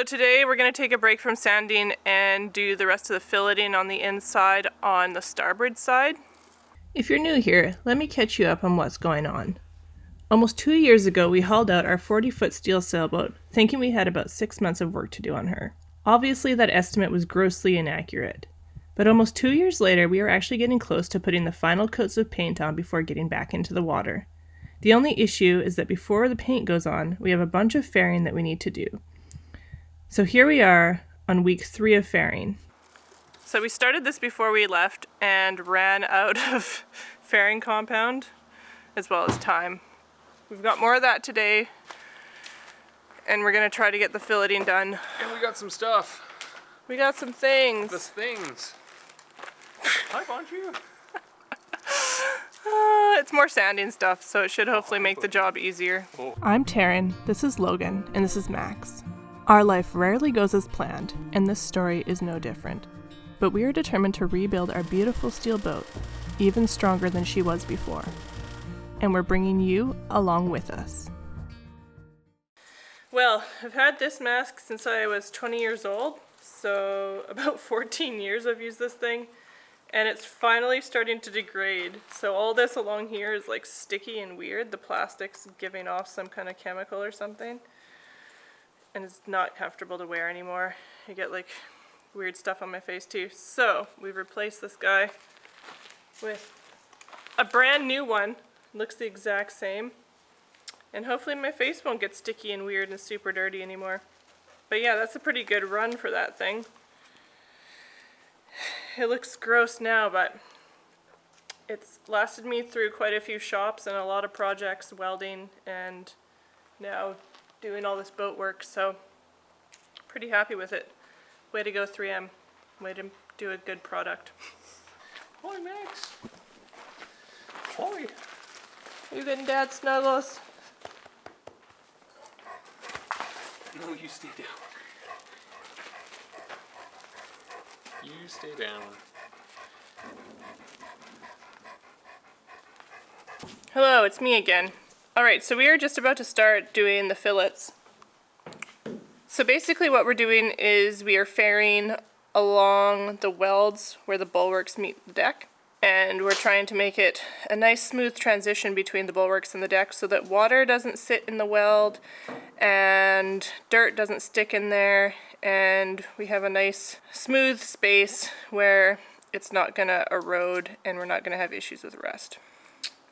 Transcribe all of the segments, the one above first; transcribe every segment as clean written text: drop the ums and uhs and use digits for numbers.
today we're going to take a break from sanding and do the rest of the filleting on the inside on the starboard side. If you're new here, let me catch you up on what's going on. Almost 2 years ago, we hauled out our 40-foot steel sailboat, thinking we had about 6 months of work to do on her. Obviously, that estimate was grossly inaccurate. But almost 2 years later, we are actually getting close to putting the final coats of paint on before getting back into the water. The only issue is that before the paint goes on, we have a bunch of fairing that we need to do. So here we are on week 3 of fairing. So we started this before we left and ran out of fairing compound as well as time. We've got more of that today and we're going to try to get the filleting done. And we got some stuff. We got some things. The things. Hi, Bonju. It's more sanding stuff, so it should hopefully make the job easier. I'm Taryn, this is Logan, and this is Max. Our life rarely goes as planned, and this story is no different. But we are determined to rebuild our beautiful steel boat, even stronger than she was before. And we're bringing you along with us. Well, I've had this mask since I was 20 years old, so about 14 years I've used this thing, and it's finally starting to degrade. So all this along here is like sticky and weird. The plastic's giving off some kind of chemical or something, and it's not comfortable to wear anymore. I get like weird stuff on my face too. So we've replaced this guy with a brand new one. Looks the exact same. And hopefully my face won't get sticky and weird and super dirty anymore. But yeah, that's a pretty good run for that thing. It looks gross now, but it's lasted me through quite a few shops and a lot of projects, welding, and now doing all this boat work, so pretty happy with it. Way to go 3M. Way to do a good product. Hi, Max. Hi. You getting Dad snuggles? No, you stay down. You stay down. Hello, it's me again. Alright, so we are just about to start doing the fillets. So basically what we're doing is we are fairing along the welds where the bulwarks meet the deck. And we're trying to make it a nice smooth transition between the bulwarks and the deck so that water doesn't sit in the weld and dirt doesn't stick in there, and we have a nice smooth space where it's not going to erode and we're not going to have issues with rust.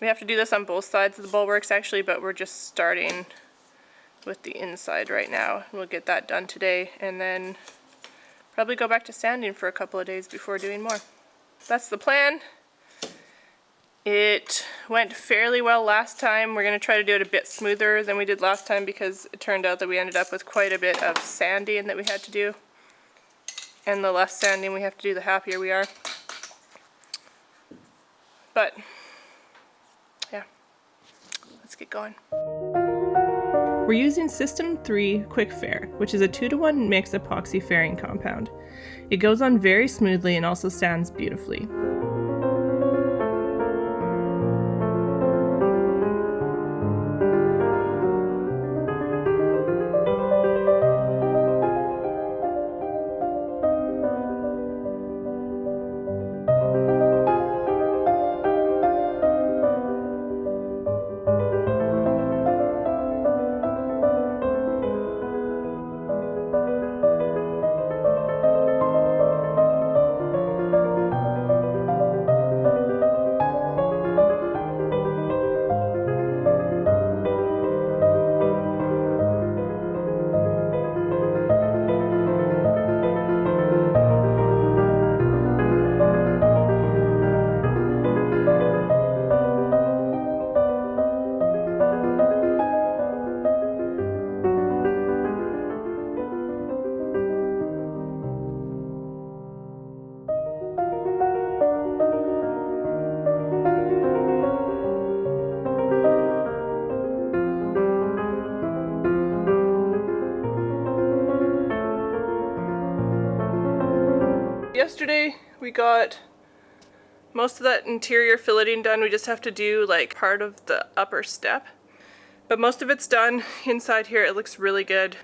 We have to do this on both sides of the bulwarks actually, but we're just starting with the inside right now. We'll get that done today and then probably go back to sanding for a couple of days before doing more. That's the plan. It went fairly well last time. We're going to try to do it a bit smoother than we did last time because it turned out that we ended up with quite a bit of sanding that we had to do. And the less sanding we have to do, the happier we are. But, yeah, let's get going. We're using System 3 Quick Fair, which is a 2-to-1 mix epoxy fairing compound. It goes on very smoothly and also sands beautifully. Yesterday we got most of that interior filleting done. We just have to do like part of the upper step. But most of it's done inside here. It looks really good.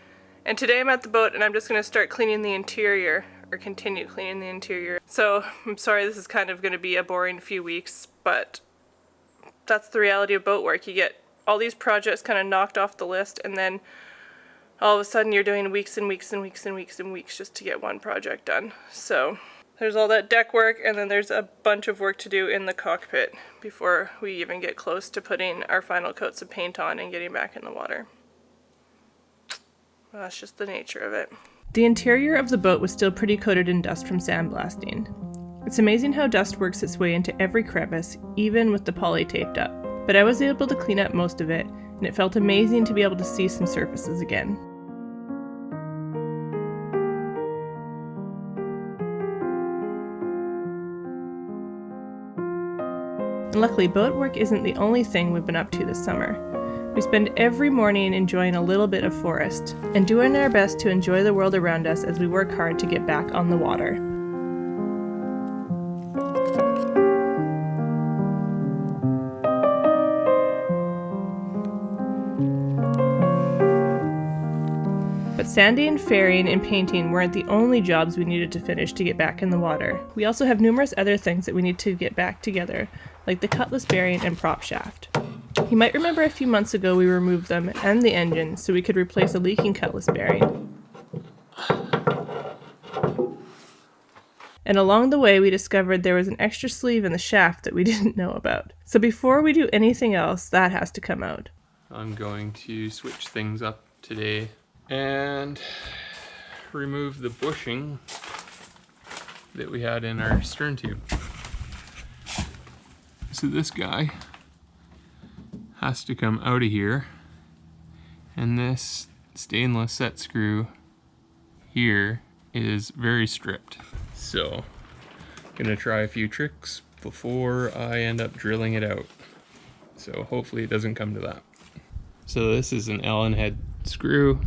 And today I'm at the boat and I'm just going to start cleaning the interior, or continue cleaning the interior. So I'm sorry this is kind of going to be a boring few weeks, but that's the reality of boat work. You get all these projects kind of knocked off the list, and then all of a sudden you're doing weeks and weeks and weeks and weeks and weeks just to get one project done. So there's all that deck work, and then there's a bunch of work to do in the cockpit before we even get close to putting our final coats of paint on and getting back in the water. Well, that's just the nature of it. The interior of the boat was still pretty coated in dust from sandblasting. It's amazing how dust works its way into every crevice, even with the poly taped up. But I was able to clean up most of it, and it felt amazing to be able to see some surfaces again. And luckily, boat work isn't the only thing we've been up to this summer. We spend every morning enjoying a little bit of forest and doing our best to enjoy the world around us as we work hard to get back on the water. But sanding, ferrying, and painting weren't the only jobs we needed to finish to get back in the water. We also have numerous other things that we need to get back together, like the Cutlass Bearing and prop shaft. You might remember a few months ago we removed them and the engine so we could replace a leaking Cutlass Bearing. And along the way we discovered there was an extra sleeve in the shaft that we didn't know about. So before we do anything else, that has to come out. I'm going to switch things up today and remove the bushing that we had in our stern tube. So this guy has to come out of here, and this stainless set screw here is very stripped. So gonna try a few tricks before I end up drilling it out. So hopefully it doesn't come to that. So this is an Allen head screw,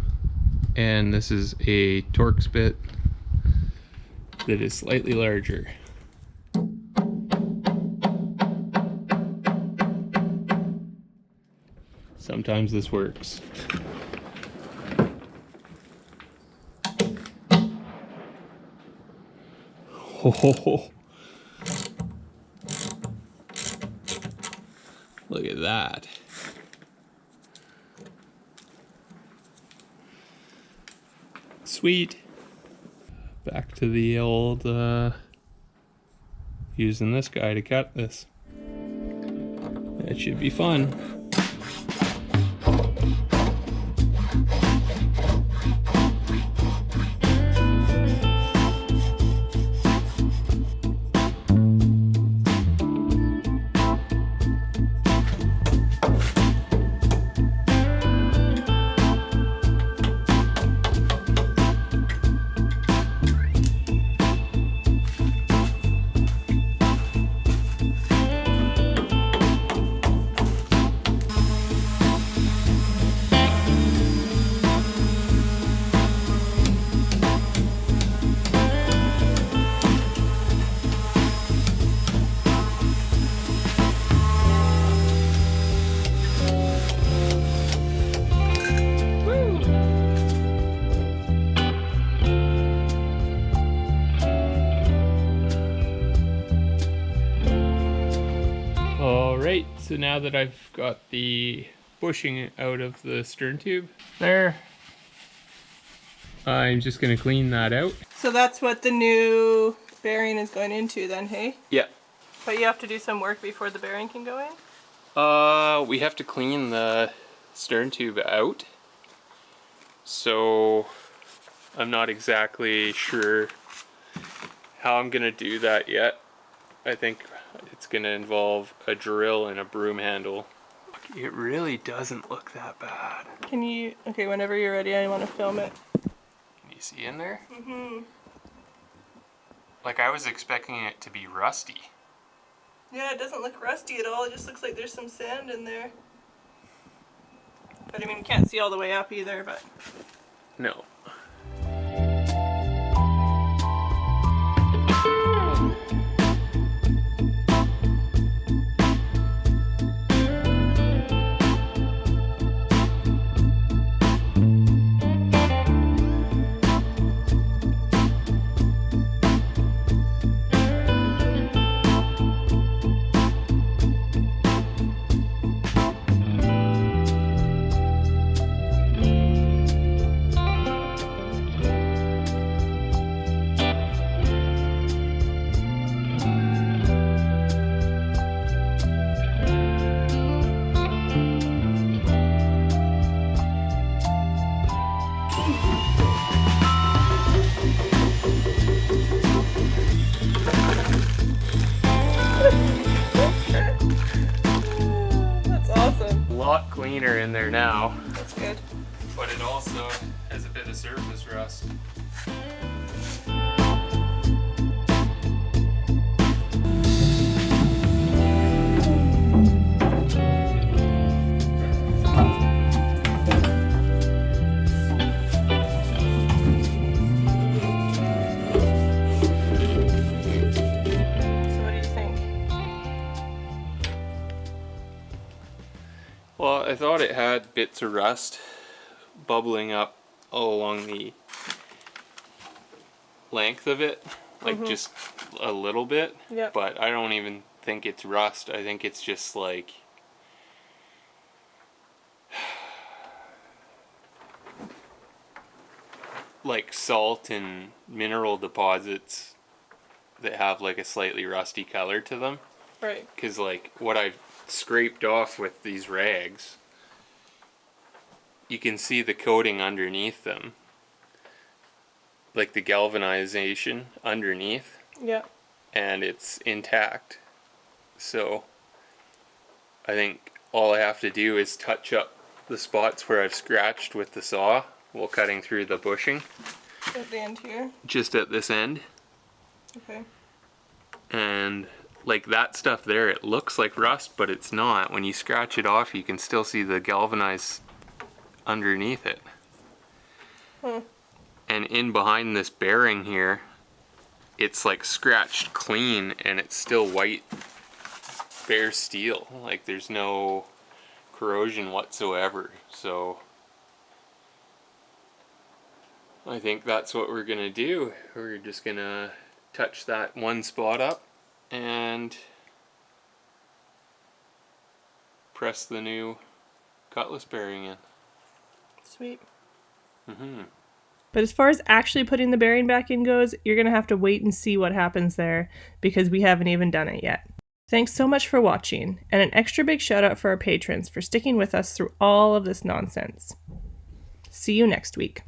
and this is a Torx bit that is slightly larger. Sometimes this works. Oh, look at that. Sweet. Back to the old using this guy to cut this. That should be fun. Alright, so now that I've got the bushing out of the stern tube there, I'm just going to clean that out. So that's what the new bearing is going into then, hey? Yeah. But you have to do some work before the bearing can go in? We have to clean the stern tube out. So I'm not exactly sure how I'm going to do that yet. I think it's going to involve a drill and a broom handle. It really doesn't look that bad. Can you, okay, whenever you're ready, I want to film it. Can you see in there? Mm-hmm. Like, I was expecting it to be rusty. Yeah, it doesn't look rusty at all. It just looks like there's some sand in there. But I mean, you can't see all the way up either, but... No. cleaner in there now. That's good. But it also has a bit of surface rust. So what do you think? Well, I thought it had bits of rust bubbling up all along the length of it, like just a little bit. Yep. But I don't even think it's rust. I think it's just like salt and mineral deposits that have like a slightly rusty color to them. Right. Because like what I've scraped off with these rags, you can see the coating underneath them, like the galvanization underneath, Yeah. and it's intact. So I think all I have to do is touch up the spots where I've scratched with the saw while cutting through the bushing, At the end here. just at this end. Okay. And like that stuff there, it looks like rust, but it's not. When you scratch it off, you can still see the galvanized underneath it. And in behind this bearing here, it's like scratched clean and it's still white bare steel. Like there's no corrosion whatsoever. So I think that's what we're gonna do. We're just gonna touch that one spot up and press the new Cutlass bearing in. Sweet. Mm-hmm. But as far as actually putting the bearing back in goes, you're going to have to wait and see what happens there because we haven't even done it yet. Thanks so much for watching, and an extra big shout out for our patrons for sticking with us through all of this nonsense. See you next week.